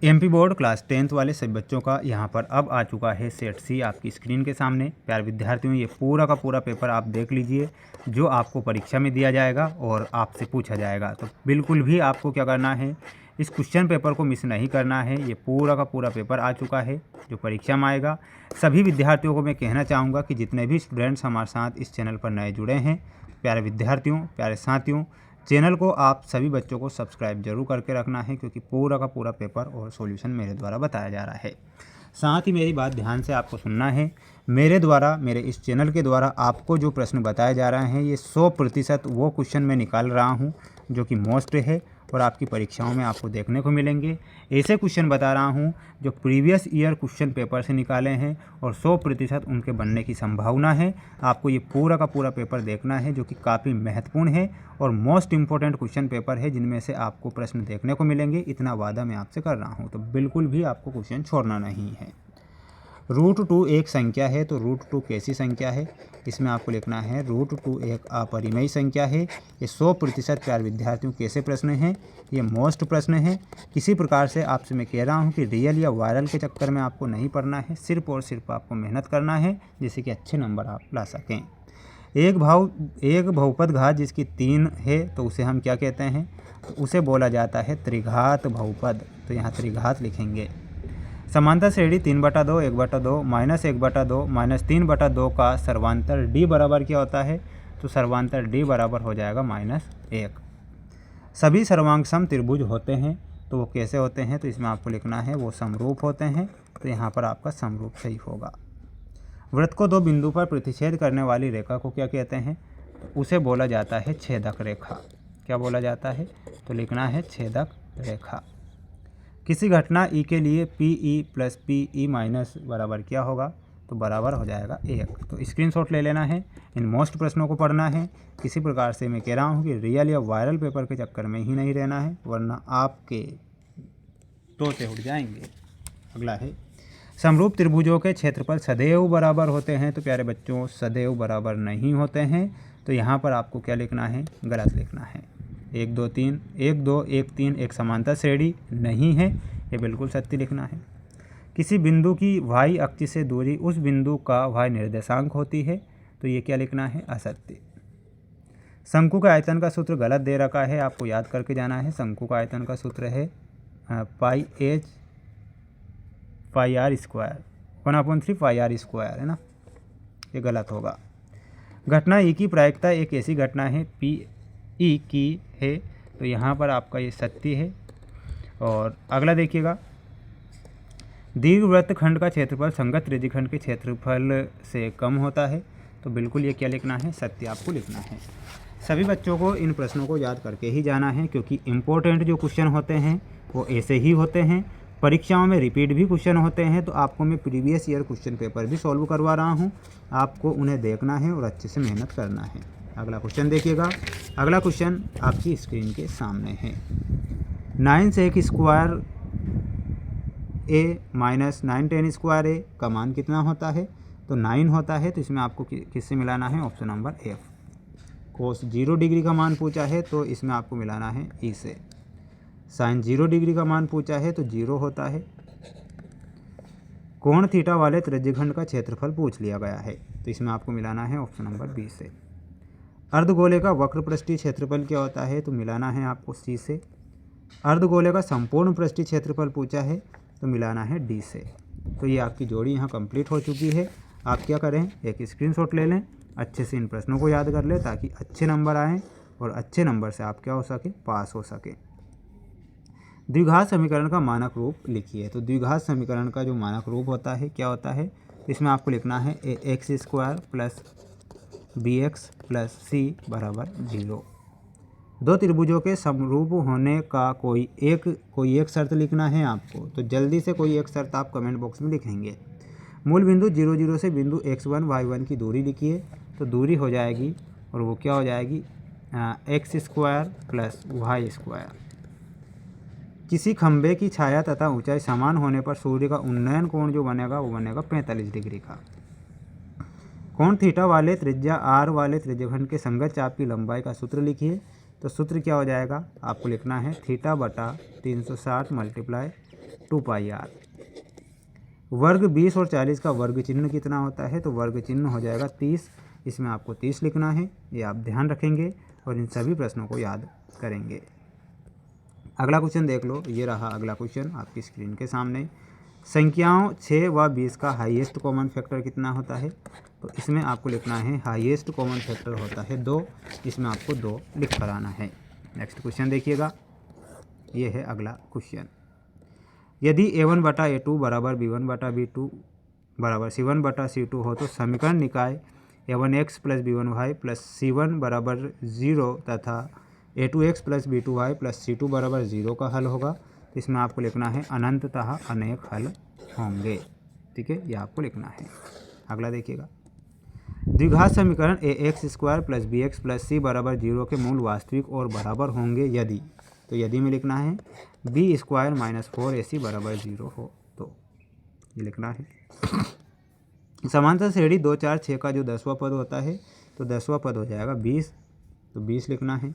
MP board class 10th वाले सभी बच्चों का यहाँ पर अब आ चुका है सेट सी आपकी स्क्रीन के सामने। प्यारे विद्यार्थियों, ये पूरा का पूरा पेपर आप देख लीजिए जो आपको परीक्षा में दिया जाएगा और आपसे पूछा जाएगा। तो बिल्कुल भी आपको क्या करना है, इस क्वेश्चन पेपर को मिस नहीं करना है। ये पूरा का पूरा पेपर आ चुका है जो परीक्षा में आएगा। सभी विद्यार्थियों को मैं कहना चाहूँगा कि जितने भी स्टूडेंट्स हमारे साथ इस चैनल पर नए जुड़े हैं, प्यारे विद्यार्थियों, प्यारे साथियों, चैनल को आप सभी बच्चों को सब्सक्राइब जरूर करके रखना है, क्योंकि पूरा का पूरा पेपर और सॉल्यूशन मेरे द्वारा बताया जा रहा है। साथ ही मेरी बात ध्यान से आपको सुनना है। मेरे द्वारा, मेरे इस चैनल के द्वारा आपको जो प्रश्न बताए जा रहे हैं, ये 100% वो क्वेश्चन मैं निकाल रहा हूँ जो कि मोस्ट है और आपकी परीक्षाओं में आपको देखने को मिलेंगे। ऐसे क्वेश्चन बता रहा हूँ जो प्रीवियस ईयर क्वेश्चन पेपर से निकाले हैं और 100% उनके बनने की संभावना है। आपको ये पूरा का पूरा पेपर देखना है जो कि काफ़ी महत्वपूर्ण है और मोस्ट इम्पोर्टेंट क्वेश्चन पेपर है, जिनमें से आपको प्रश्न देखने को मिलेंगे। इतना वादा मैं आपसे कर रहा हूँ, तो बिल्कुल भी आपको क्वेश्चन छोड़ना नहीं है। √2 एक संख्या है, तो √2 कैसी संख्या है, इसमें आपको लिखना है √2 एक अपरिमेय संख्या है। ये 100% प्यारे विद्यार्थियों कैसे प्रश्न हैं, ये मोस्ट प्रश्न है। किसी प्रकार से आपसे मैं कह रहा हूँ कि रियल या वायरल के चक्कर में आपको नहीं पढ़ना है, सिर्फ और सिर्फ आपको मेहनत करना है जिससे कि अच्छे नंबर आप ला सकें। एक बहुपद घात जिसकी 3 है तो उसे हम क्या कहते हैं, तो उसे बोला जाता है त्रिघात बहुपद। तो यहाँ त्रिघात लिखेंगे। समांतर श्रेणी 3/2, 1/2, -1/2, -3/2 का सर्वांतर d बराबर क्या होता है, तो सर्वांतर d बराबर हो जाएगा -1। सभी सर्वांग सम त्रिभुज होते हैं, तो वो कैसे होते हैं, तो इसमें आपको लिखना है वो समरूप होते हैं। तो यहाँ पर आपका समरूप सही होगा। वृत्त को 2 बिंदु पर प्रतिच्छेद करने वाली रेखा को क्या कहते हैं, तो उसे बोला जाता है छेदक रेखा। क्या बोला जाता है, तो लिखना है छेदक रेखा। किसी घटना ई के लिए PE + PE- बराबर क्या होगा, तो बराबर हो जाएगा 1। तो स्क्रीनशॉट ले लेना है, इन मोस्ट प्रश्नों को पढ़ना है। किसी प्रकार से मैं कह रहा हूँ कि रियल या वायरल पेपर के चक्कर में ही नहीं रहना है, वरना आपके तोते उड़ जाएंगे। अगला है, समरूप त्रिभुजों के क्षेत्रफल सदैव बराबर होते हैं। तो प्यारे बच्चों, सदैव बराबर नहीं होते हैं। तो यहाँ पर आपको क्या लिखना है, गलत लिखना है। 1 2 3 1 2 1 3 एक समांतर श्रेणी नहीं है, ये बिल्कुल सत्य लिखना है। किसी बिंदु की y अक्ष से दूरी उस बिंदु का y निर्देशांक होती है, तो ये क्या लिखना है, असत्य। शंकु का आयतन का सूत्र गलत दे रखा है, आपको याद करके जाना है। शंकु का आयतन का सूत्र है πh πr स्क्वायर, 1/3 πr² है ना, ये गलत होगा। घटना ई की प्रायिकता एक ऐसी घटना है PE की है, तो यहाँ पर आपका ये सत्य है। और अगला देखिएगा, दीर्घवृत्त खंड का क्षेत्रफल संगत त्रिज्यखंड के क्षेत्रफल से कम होता है, तो बिल्कुल ये क्या लिखना है, सत्य आपको लिखना है। सभी बच्चों को इन प्रश्नों को याद करके ही जाना है, क्योंकि इम्पोर्टेंट जो क्वेश्चन होते हैं वो ऐसे ही होते हैं। परीक्षाओं में रिपीट भी क्वेश्चन होते हैं, तो आपको मैं प्रीवियस ईयर क्वेश्चन पेपर भी सॉल्व करवा रहा हूँ। आपको उन्हें देखना है और अच्छे से मेहनत करना है। अगला क्वेश्चन देखिएगा। अगला क्वेश्चन आपकी स्क्रीन के सामने है। 9 sec square A - 9 tan square A का मान कितना होता है, तो 9 होता है। तो इसमें आपको किससे मिलाना है, ऑप्शन नंबर F। कोस 0 डिग्री का मान पूछा है, तो इसमें आपको मिलाना है E से। साइन 0 डिग्री का मान पूछा है, तो 0 होता है। कोण थीटा वाले त्रिज्यखंड का क्षेत्रफल पूछ लिया गया है, तो इसमें आपको मिलाना है ऑप्शन नंबर B से। अर्धगोले का वक्र पृष्ठीय क्षेत्रफल क्या होता है, तो मिलाना है आपको C से। अर्धगोले का संपूर्ण पृष्ठीय क्षेत्रफल पूछा है, तो मिलाना है D से। तो ये आपकी जोड़ी यहाँ कंप्लीट हो चुकी है। आप क्या करें, एक स्क्रीनशॉट ले लें, अच्छे से इन प्रश्नों को याद कर लें, ताकि अच्छे नंबर आएँ और अच्छे नंबर से आप क्या हो सके, पास हो सके। द्विघात समीकरण का मानक रूप लिखिए। तो द्विघात समीकरण का जो मानक रूप होता है क्या होता है, इसमें आपको लिखना है ax² + bx + c = 0। दो त्रिभुजों के समरूप होने का कोई एक शर्त लिखना है आपको। तो जल्दी से कोई एक शर्त आप कमेंट बॉक्स में लिखेंगे। मूल बिंदु 0 0 से बिंदु x1 y1 की दूरी लिखिए। तो दूरी हो जाएगी, और वो क्या हो जाएगी, x² + y²। किसी खंभे की छाया तथा ऊंचाई समान होने पर सूर्य का उन्नयन कोण जो बनेगा वो बनेगा 45 डिग्री का। कोण थीटा वाले त्रिज्या r वाले त्रिज्यखंड के संगत चाप की लंबाई का सूत्र लिखिए। तो सूत्र क्या हो जाएगा, आपको लिखना है θ/360 × 2πr। वर्ग 20 और 40 का वर्ग चिन्ह कितना होता है, तो वर्ग चिन्ह हो जाएगा 30। इसमें आपको 30 लिखना है, ये आप ध्यान रखेंगे और इन सभी प्रश्नों को याद करेंगे। अगला क्वेश्चन देख लो, ये रहा अगला क्वेश्चन आपकी स्क्रीन के सामने। संख्याओं 6 व 20 का हाईएस्ट कॉमन फैक्टर कितना होता है, तो इसमें आपको लिखना है हाईएस्ट कॉमन फैक्टर होता है 2। इसमें आपको 2 लिख कर आना है। नेक्स्ट क्वेश्चन देखिएगा, ये है अगला क्वेश्चन। यदि a1 बटा a2 बराबर b1 बटा b2 बराबर c1 बटा c2 हो तो समीकरण निकाय a1x plus b1y plus c1 बराबर 0 तथा a2x plus b2y plus c2 बराबर 0 का हल होगा। तो इसमें आपको लिखना है अनंततः अनेक हल होंगे। ठीक है, ये आपको लिखना है। अगला देखिएगा, द्विघात समीकरण ax square plus bx plus c बराबर 0 के मूल वास्तविक और बराबर होंगे यदि, तो यदि में लिखना है b स्क्वायर माइनस 4ac बराबर 0 हो, तो ये लिखना है। समांतर श्रेणी 2 4 6 का जो 10वां पद होता है, तो 10वां पद हो जाएगा 20, तो 20 लिखना है।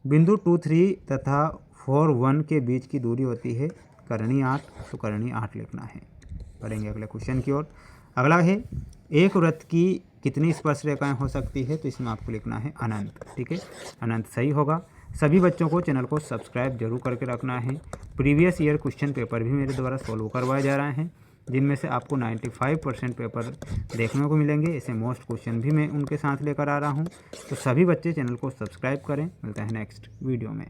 बिंदु 2 3 तथा 4 1 के बीच की दूरी होती है करणी 8, तो करणी 8 लिखना है। पढ़ेंगे अगले क्वेश्चन की ओर। अगला है एक वृत्त की कितनी स्पर्श रेखाएं हो सकती है, तो इसमें आपको लिखना है अनंत। ठीक है, अनंत सही होगा। सभी बच्चों को चैनल को सब्सक्राइब जरूर करके रखना है। प्रीवियस ईयर क्वेश्चन पेपर भी मेरे द्वारा सॉल्व करवाए जा रहे हैं, जिनमें से आपको 95% पेपर देखने को मिलेंगे। ऐसे मोस्ट क्वेश्चन भी मैं उनके साथ लेकर आ रहा हूं। तो सभी बच्चे चैनल को सब्सक्राइब करें। मिलते हैं नेक्स्ट वीडियो में।